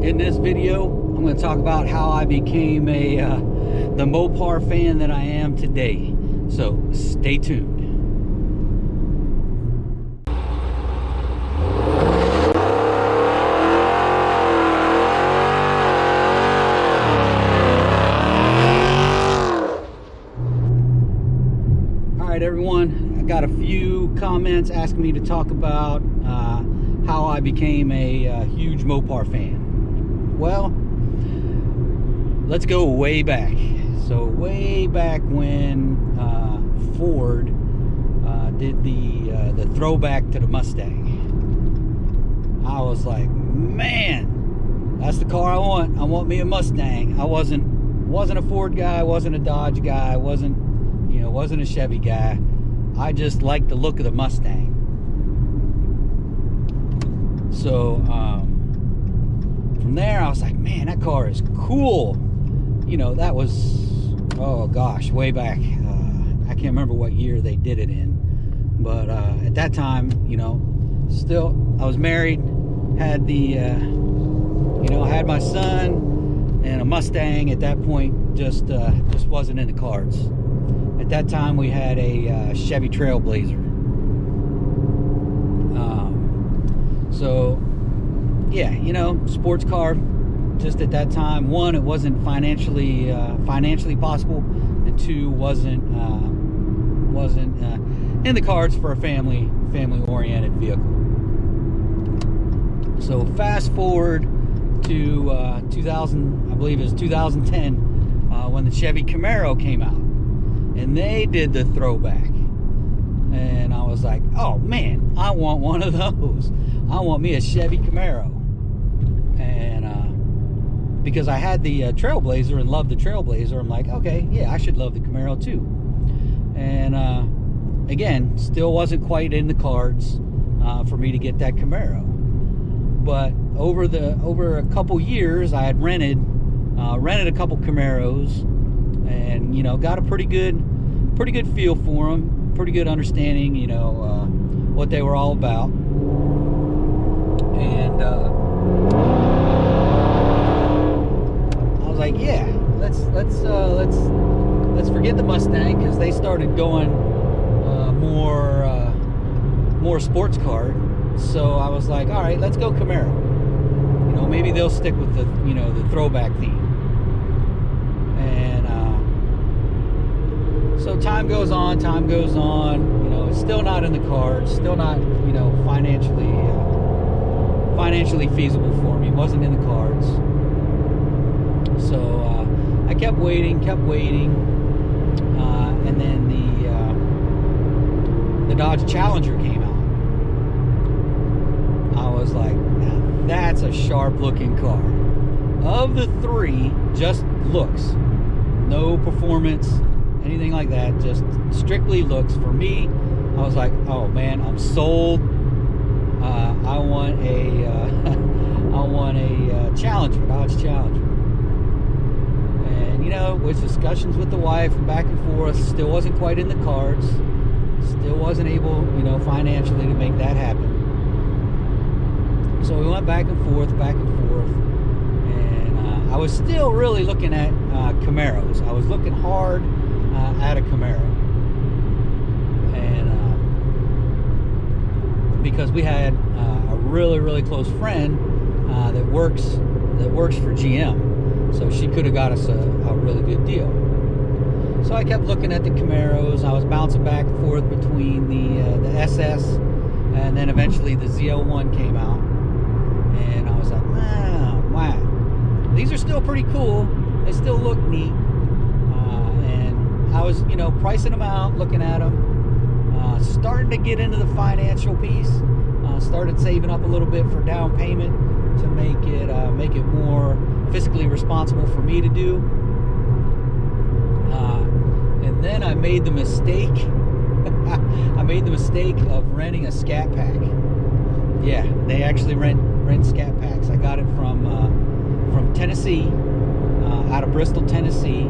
In this video, I'm going to talk about how I became the Mopar fan that I am today. So stay tuned. All right, everyone. I got a few comments asking me to talk about how I became a huge Mopar fan. Well, let's go way back. So way back when Ford did the throwback to the Mustang, I was like, man, that's the car I want. I want me a Mustang. I wasn't a Ford guy, wasn't a Dodge guy, wasn't a Chevy guy. I just liked the look of the Mustang. So from there I was like, man, that car is cool. That was, oh gosh, way back. I can't remember what year they did it in, but at that time, still I was married, had the had my son, and a Mustang at that point just wasn't in the cards. At that time we had a Chevy Trailblazer. So yeah, sports car. Just at that time, one, it wasn't financially possible, and two, wasn't in the cards for a family-oriented vehicle. So fast forward to 2000, I believe it was 2010, when the Chevy Camaro came out, and they did the throwback, and I was like, oh man, I want one of those. I want me a Chevy Camaro. And because I had the Trailblazer and loved the Trailblazer, I'm like, okay, yeah, I should love the Camaro too. And again, still wasn't quite in the cards for me to get that Camaro. But over a couple years, I had rented a couple Camaros, and got a pretty good feel for them, pretty good understanding, what they were all about. And I was like, yeah, let's forget the Mustang, because they started going more sports car. So I was like, all right, let's go Camaro. Maybe they'll stick with the the throwback theme. And so time goes on. It's still not in the cards, still not financially feasible for me. It wasn't in the cards. So I kept waiting, and then the Dodge Challenger came out. I was like, now that's a sharp looking car. Of the three, just looks, no performance, anything like that, just strictly looks. For me, I was like, oh man, I'm sold. I want a Challenger, Dodge Challenger. And with discussions with the wife and back and forth, still wasn't quite in the cards. Still wasn't able, financially to make that happen. So we went back and forth, and I was still really looking at Camaros. I was looking hard at a Camaro, and because we had a really close friend that works for GM, so she could have got us a really good deal. So I kept looking at the Camaros. I was bouncing back and forth between the SS, and then eventually the ZL1 came out, and I was like, wow, these are still pretty cool. They still look neat. And I was, pricing them out, looking at them, starting to get into the financial piece. Started saving up a little bit for down payment to make it more fiscally responsible for me to do. And then I made the mistake. Of renting a Scat pack. Yeah, they actually rent Scat packs. I got it from Tennessee, out of Bristol, Tennessee.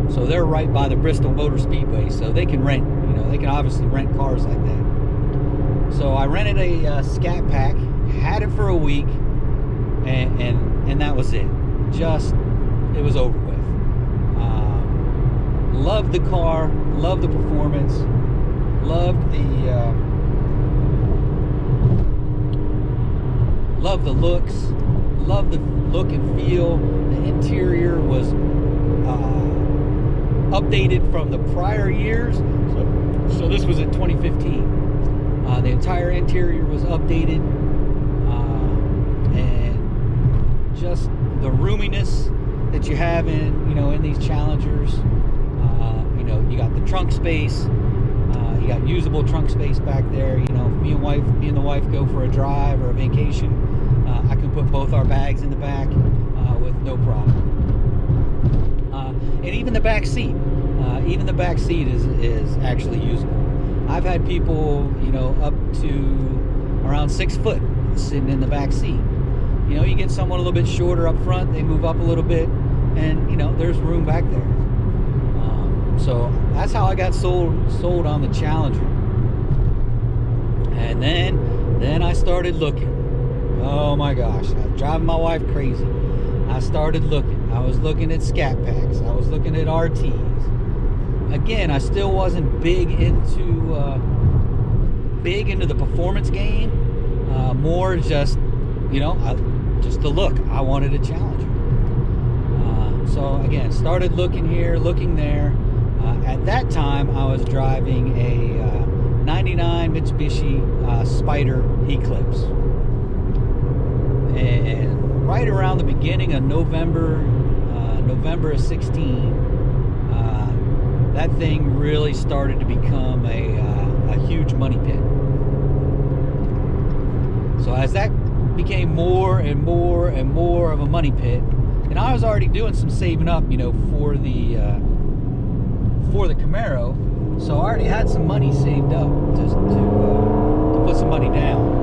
So they're right by the Bristol Motor Speedway, so they can rent, they can obviously rent cars like that. So I rented a Scat pack, had it for a week, and and that was it. It was over with. Loved the car, loved the performance, loved the looks, loved the look and feel. The interior was updated from the prior years, so this was in 2015. The entire interior was updated, and just the roominess that you have in these Challengers. You got the trunk space. You got usable trunk space back there. If me and the wife go for a drive or a vacation, I can put both our bags in the back with no problem. And even the back seat, is actually usable. I've had people, up to around 6 foot sitting in the back seat. You get someone a little bit shorter up front, they move up a little bit, and there's room back there. So that's how I got sold on the Challenger. And then I started looking. Oh my gosh, I was driving my wife crazy. I started looking. I was looking at Scat packs. I was looking at RTs. Again, I still wasn't big into the performance game. More just, just the look. I wanted a Challenger. So again, started looking here, looking there. At that time, I was driving a 99 Mitsubishi Spider Eclipse. And right around the beginning of November of 16, that thing really started to become a huge money pit. So as that became more and more and more of a money pit, and I was already doing some saving up, for the Camaro, so I already had some money saved up just to put some money down.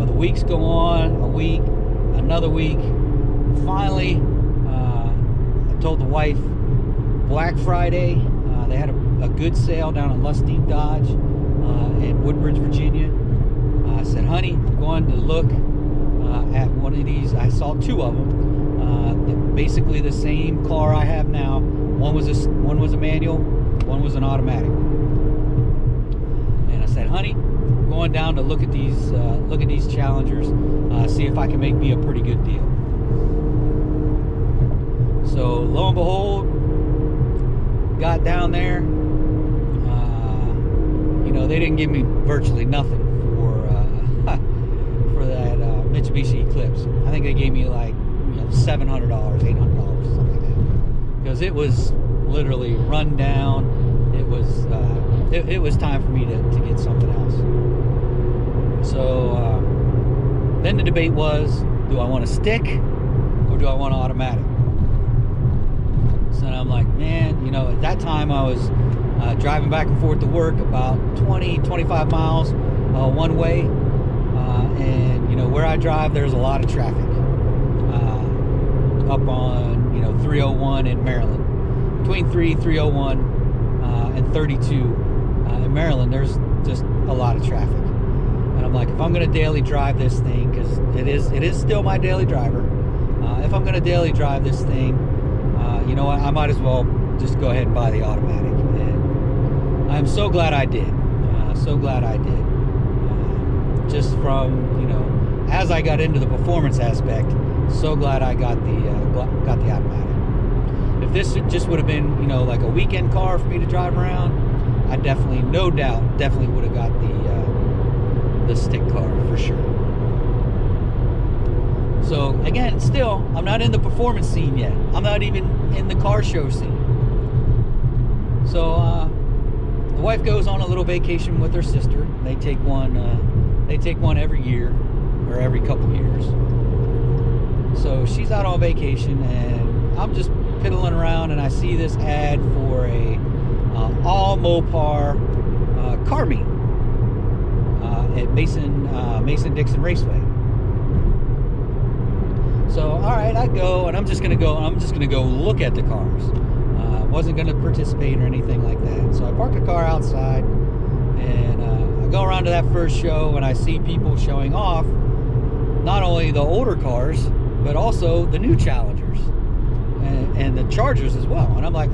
The weeks go on, a week, another week. Finally, I told the wife, Black Friday, they had a good sale down in Lustine Dodge in Woodbridge, Virginia. I said, honey, I'm going to look at one of these. I saw 2 of them. Basically the same car I have now. One was a manual, one was an automatic. And I said, honey, I'm going down to look at these Challengers, see if I can make me a pretty good deal. So lo and behold, got down there. They didn't give me virtually nothing for that Mitsubishi Eclipse. I think they gave me like $700, $800, something like that, because it was literally run down. It was time for me to get something else. So then the debate was, do I want a stick or do I want an automatic? So I'm like, man, at that time I was driving back and forth to work about 20-25 miles one way, and where I drive, there's a lot of traffic up on 301 in Maryland. Between 301 and 32 in Maryland, there's just a lot of traffic. And I'm like, if I'm going to daily drive this thing, because it is still my daily driver, if I'm going to daily drive this thing, you know what, I might as well just go ahead and buy the automatic. And I'm so glad I did. So glad I did. Just from, as I got into the performance aspect, so glad I got the automatic. If this just would have been, like a weekend car for me to drive around, I definitely, no doubt, would have got the stick car for sure. So again, still, I'm not in the performance scene yet. I'm not even in the car show scene. So the wife goes on a little vacation with her sister. They take one every year or every couple years. So she's out on vacation, and I'm just piddling around, and I see this ad for a all Mopar car meet at Mason-Dixon Raceway. So all right, I go, and I'm just gonna go look at the cars. Wasn't gonna participate or anything like that. So I park the car outside, and I go around to that first show, and I see people showing off not only the older cars, but also the new Challengers and the Chargers as well. And I'm like,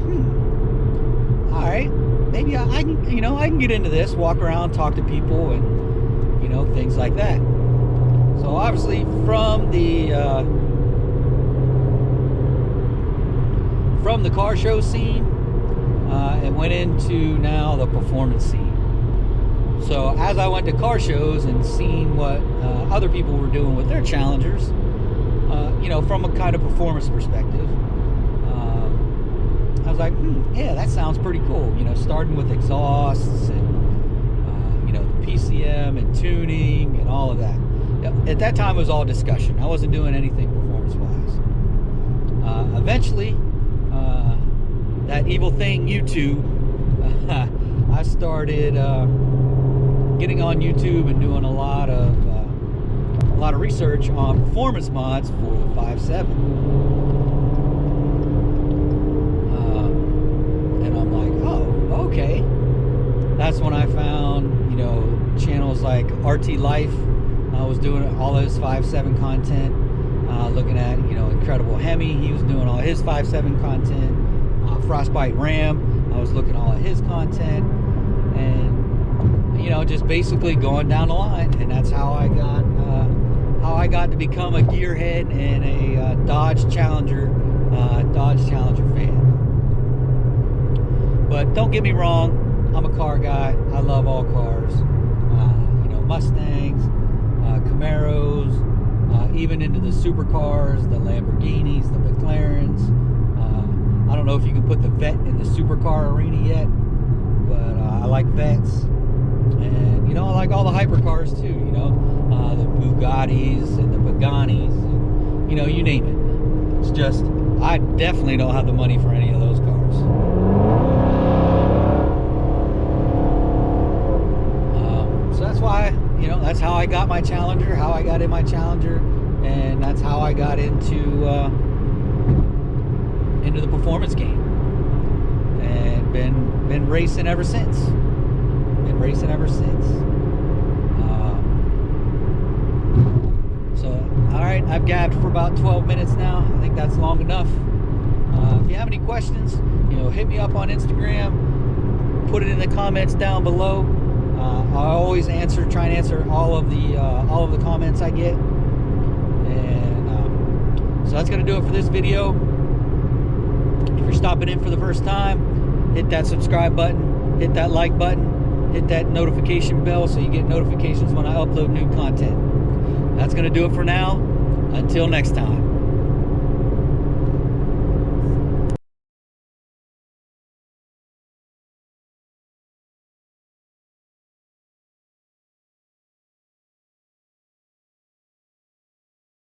all right, maybe I can, you know, I can get into this, walk around, talk to people, and, you know, things like that. So obviously from the car show scene, it went into now the performance scene. So as I went to car shows and seeing what other people were doing with their Challengers, you know, from a kind of performance perspective, I was like, yeah, that sounds pretty cool. You know, starting with exhausts and, you know, the PCM and tuning and all of that. At that time, it was all discussion. I wasn't doing anything performance-wise. Eventually, that evil thing, YouTube, I started getting on YouTube and doing a lot of research on performance mods for the 5.7. And I'm like, oh, okay. That's when I found, you know, channels like RT Life. I was doing all his 5.7 content, looking at, you know, Incredible Hemi. He was doing all his 5.7 content. Frostbite Ram, I was looking at all of his content, and, you know, just basically going down the line. And that's how I got to become a gearhead and a Dodge Challenger fan. But don't get me wrong, I'm a car guy. I love all cars. You know, Mustangs, Camaros, even into the supercars, the Lamborghinis, the McLarens. I don't know if you can put the Vet in the supercar arena yet, but I like Vets. And, you know, I like all the hypercars too, you know, the Bugattis and the Pagani's, and, you know, you name it. It's just, I definitely don't have the money for any of those cars. So that's why, you know, that's how I got my Challenger, how I got in my Challenger, and that's how I got into the performance game, and been racing ever since. So, all right, I've gabbed for about 12 minutes now. I think that's long enough. If you have any questions, you know, hit me up on Instagram. Put it in the comments down below. I always try and answer all of the comments I get. And so that's gonna do it for this video. If you're stopping in for the first time, hit that subscribe button, hit that like button, hit that notification bell so you get notifications when I upload new content. That's going to do it for now. Until next time.